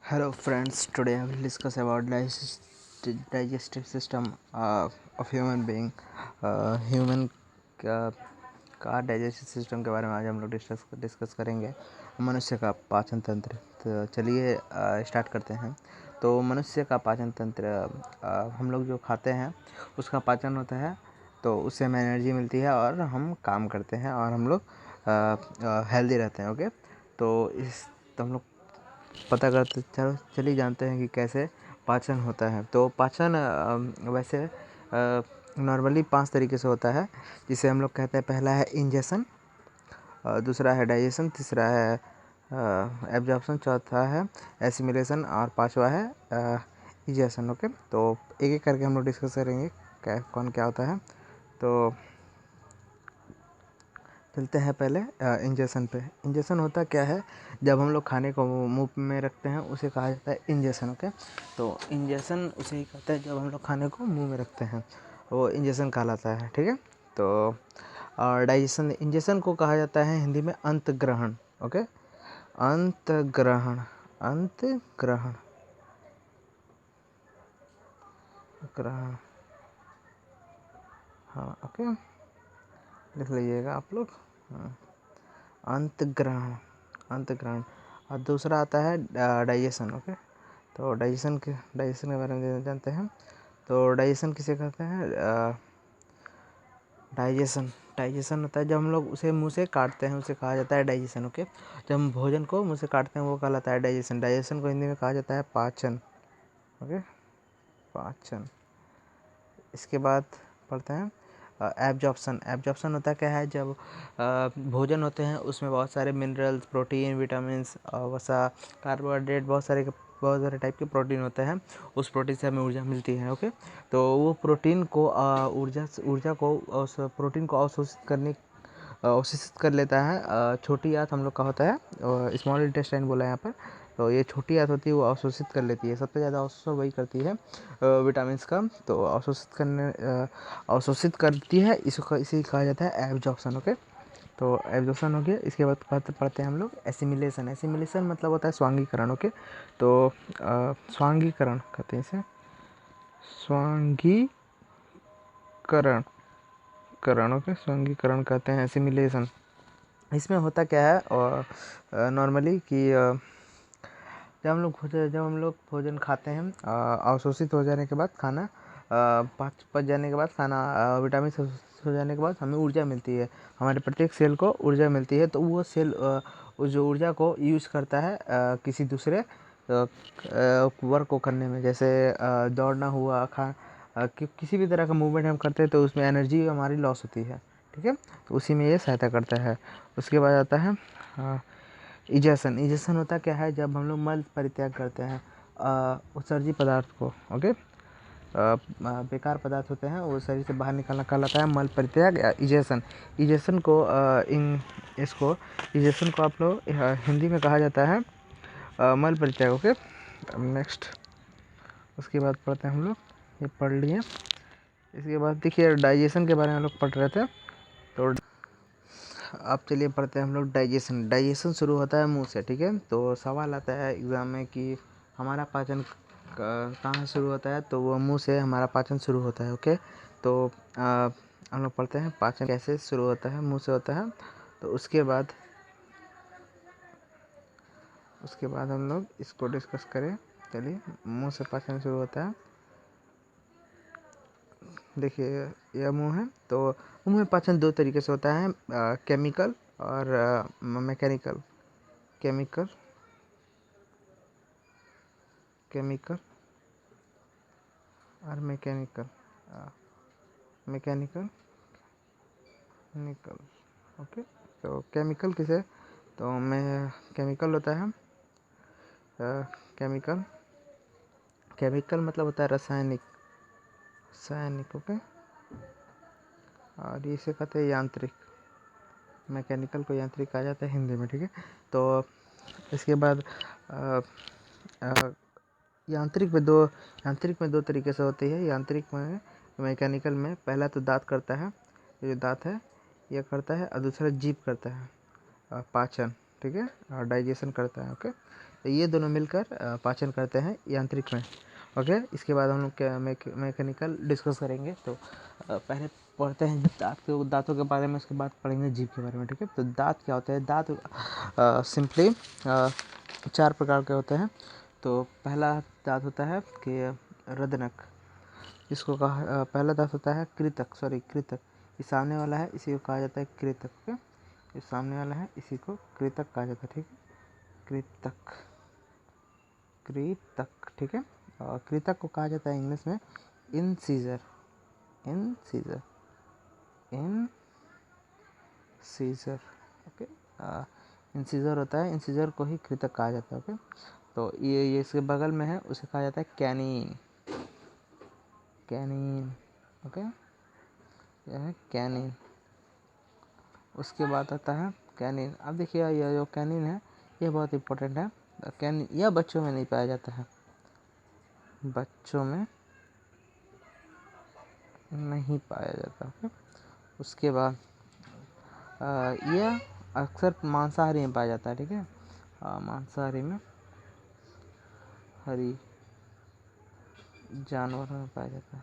Hello friends, today I will discuss about digestive system of human being. Human का digestive system के बारे में आज हम लोग डिस्कस करेंगे। मनुष्य का पाचन तंत्र। तो चलिए स्टार्ट करते हैं। तो मनुष्य का पाचन तंत्र, हम लोग जो खाते हैं उसका पाचन होता है, तो उससे हमें एनर्जी मिलती है और हम काम करते हैं और हम लोग हेल्दी रहते हैं। ओके, तो हम लोग पता करते चलिए जानते हैं कि कैसे पाचन होता है। तो पाचन वैसे नॉर्मली 5 तरीके से होता है, जिसे हम लोग कहते हैं। पहला है इंजेशन, दूसरा है डाइजेशन, तीसरा है एब्जॉर्प्शन, चौथा है एसिमिलेशन और पांचवा है इजेशन। ओके, तो एक एक करके हम लोग डिस्कस करेंगे कौन क्या होता है। तो चलते हैं पहले इंजेशन पे। इंजेशन होता क्या है? जब हम लोग खाने को मुंह में रखते हैं उसे कहा जाता है इंजेशन। ओके, तो इंजेशन उसे ही कहते हैं जब हम लोग खाने को मुंह में रखते हैं, वो इंजेशन कहलाता है। ठीक है, तो और डाइजेशन, इंजेशन को कहा जाता है हिंदी में अंत ग्रहण। ओके, अंत ग्रहण, अंत ग्रहण, ग्रहण, हाँ। ओके, लिख लीजिएगा आप लोग। अंत ग्रहण, अंत ग्रहण। और दूसरा आता है डाइजेशन। ओके, तो डाइजेशन के बारे में जानते हैं। तो डाइजेशन किसे कहते हैं? डाइजेशन होता है जब हम लोग उसे मुंह से काटते हैं, उसे कहा जाता है डाइजेशन। ओके, जब हम भोजन को मुंह से काटते हैं वो कहलाता है डाइजेशन। डाइजेशन को हिंदी में कहा जाता है पाचन। ओके, पाचन। इसके बाद पढ़ते हैं एब्जॉर्प्शन। एब्जॉर्प्शन होता क्या है? जब भोजन होते हैं उसमें बहुत सारे मिनरल्स, प्रोटीन, विटामिन्स, वसा, कार्बोहाइड्रेट, बहुत सारे टाइप के प्रोटीन होते हैं। उस प्रोटीन से हमें ऊर्जा मिलती है। ओके, तो वो प्रोटीन को ऊर्जा को उस प्रोटीन को अवशोषित कर लेता है। छोटी आंत हम लोग का होता है, स्मॉल इंटेस्टाइन बोला है यहाँ पर। तो ये छोटी आंत होती है, वो अवशोषित कर लेती है। सबसे ज़्यादा अवशोषण वही करती है विटामिन्स का। तो अवशोषित करती है, इसी कहा जाता है एब्जॉर्प्शन। ओके, तो एब्जॉर्प्शन हो गया। इसके बाद पढ़ते हैं हम लोग एसिमिलेशन। एसिमिलेशन मतलब होता है स्वांगीकरण। ओके, तो स्वांगीकरण कहते हैं इसे, स्वांगीकरण, ओके, स्वांगीकरण कहते हैं एसिमिलेशन। इसमें होता क्या है और नॉर्मली कि जब हम लोग भोजन खाते हैं, अवशोषित हो जाने के बाद खाना पच जाने के बाद खाना, विटामिन हो जाने के बाद हमें ऊर्जा मिलती है। हमारे प्रत्येक सेल को ऊर्जा मिलती है, तो वो सेल उस जो ऊर्जा को यूज़ करता है किसी दूसरे वर्क को करने में। जैसे दौड़ना हुआ, किसी भी तरह का मूवमेंट हम करते हैं तो उसमें एनर्जी हमारी लॉस होती है। ठीक है, तो उसी में ये सहायता करता है। उसके बाद आता है इजेशन। इजेशन होता क्या है? जब हम लोग मल परित्याग करते हैं उत्सर्जी पदार्थ को। ओके, बेकार पदार्थ होते हैं वो शरीर से बाहर निकालना कहलाता है मल परित्याग या इजेशन। इजेशन को इजेशन को आप लोग हिंदी में कहा जाता है मल परित्याग। ओके, नेक्स्ट उसके बाद पढ़ते हैं हम लोग, ये पढ़ लिए। इसके बाद देखिए डाइजेशन के बारे में हम लोग पढ़ रहे थे। तो अब चलिए पढ़ते हैं हम लोग डाइजेशन। डाइजेशन शुरू होता है मुंह से। ठीक है, तो सवाल आता है एग्ज़ाम में कि हमारा पाचन कहाँ से शुरू होता है? तो वो मुंह से हमारा पाचन शुरू होता है। ओके, तो हम लोग पढ़ते हैं पाचन कैसे शुरू होता है, मुंह से होता है। तो उसके बाद हम लोग इसको डिस्कस करें। चलिए, मुंह से पाचन शुरू होता है। देखिए यह मुंह है, तो मुंह में पाचन 2 तरीके से होता है, केमिकल और मैकेनिकल। केमिकल, केमिकल और मैकेनिकल, मैकेनिकल, निकल। ओके, तो केमिकल किसे? तो मैं केमिकल होता है केमिकल, केमिकल मतलब होता है रासायनिक, रासायनिक। ओके, और इसे कहते हैं यांत्रिक। मैकेनिकल को यांत्रिक कहा जाता है हिंदी में। ठीक है, तो इसके बाद यांत्रिक में दो तरीके से होती है। यांत्रिक में, मैकेनिकल में, पहला तो दांत करता है, ये दांत है यह करता है, और दूसरा जीभ करता है पाचन। ठीक है, और डाइजेशन करता है। ओके, तो ये दोनों मिलकर पाचन करते हैं यांत्रिक में। ओके, इसके बाद हम लोग क्या मैकेनिकल डिस्कस करेंगे। तो पहले पढ़ते हैं दांतों के बारे में, उसके बाद पढ़ेंगे जीभ के बारे में। ठीक है, तो दांत क्या होता है? दांत सिंपली 4 प्रकार के होते हैं। तो पहला दांत होता है कि रदनक, इसको पहला दांत होता है कृतक। ये सामने वाला है, इसी को कहा जाता है कृतक। ओके, ये सामने वाला है, इसी को कृतक कहा जाता है। ठीक है, कृतक। ठीक है, और कृतक को कहा जाता है इंग्लिश में इंसीजर। ओके, इंसीजर होता है, इंसीजर को ही कृतक कहा जाता है। ओके, तो ये इसके बगल में है, उसे कहा जाता है कैनिन। ओके, यह है कैनिन। उसके बाद आता है कैनिन। अब देखिए, यह जो कैनिन है ये बहुत इंपॉर्टेंट है। कैनिन यह बच्चों में नहीं पाया जाता है, बच्चों में नहीं पाया जाता। ओके, उसके बाद यह अक्सर मांसाहारी में पाया जाता है। ठीक है, मांसाहारी में, हरी जानवरों में पाया जाता है,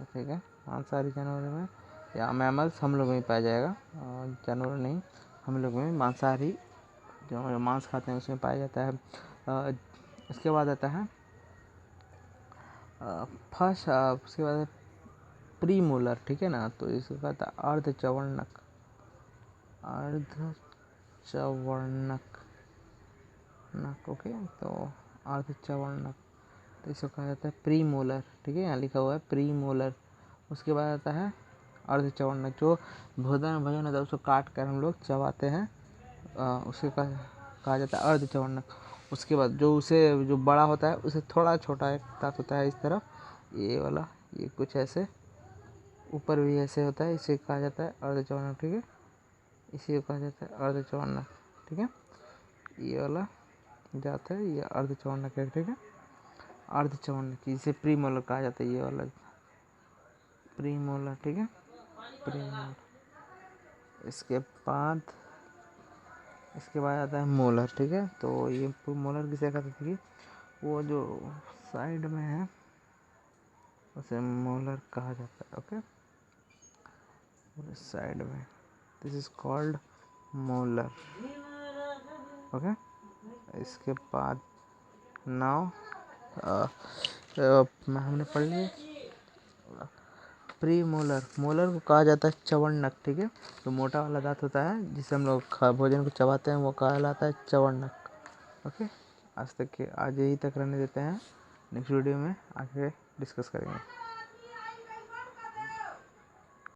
ठीक है, मांसाहारी जानवरों में या मैमल्स हम लोग में पाया जाएगा, जानवर नहीं, हम लोग में मांसाहारी जो मांस खाते हैं उसमें पाया जाता है। इसके बाद आता है फर्स्ट, उसके बाद प्रीमोलर। ठीक है ना, तो इसको कहता है अर्धचवर्णक। ओके, तो अर्धचवर्णक, तो इसको कहा जाता है प्रीमोलर। ठीक है, यहाँ लिखा हुआ है प्रीमोलर। उसके बाद आता है अर्धचवर्णक, जो भोजन होता है उसको काट कर हम लोग चबाते हैं, उसे कहा जाता है अर्धचवर्णक। उसके बाद जो बड़ा होता है उसे थोड़ा छोटा एक दांत होता है इस तरफ, ये वाला, ये कुछ ऐसे ऊपर भी ऐसे होता है, इसे कहा जाता है अर्धचवर्णक। ठीक है, इसी को कहा जाता है अर्धचवर्णक। ठीक है, ये वाला जाता है, ये अर्धचवर्णक है। ठीक है, अर्धचवर्णक, इसे प्रीमोलर कहा जाता है, ये वाला प्रीमोलर। ठीक है, प्रीमोलर। इसके बाद आता है मोलर। ठीक है, तो ये मोलर किसे कहते थे कि वो जो साइड में है उसे मोलर कहा जाता है। ओके, साइड में, this is called molar. Okay, इसके बाद नाउ हमने पढ़ लिया प्री मोलर। मोलर को कहा जाता है चवर्णक। ठीक है, तो मोटा वाला दांत होता है जिससे हम लोग भोजन को चबाते हैं, वो कहलाता है चवर्णक। ओके, आज यही तक रहने देते हैं, नेक्स्ट वीडियो में आगे डिस्कस करेंगे।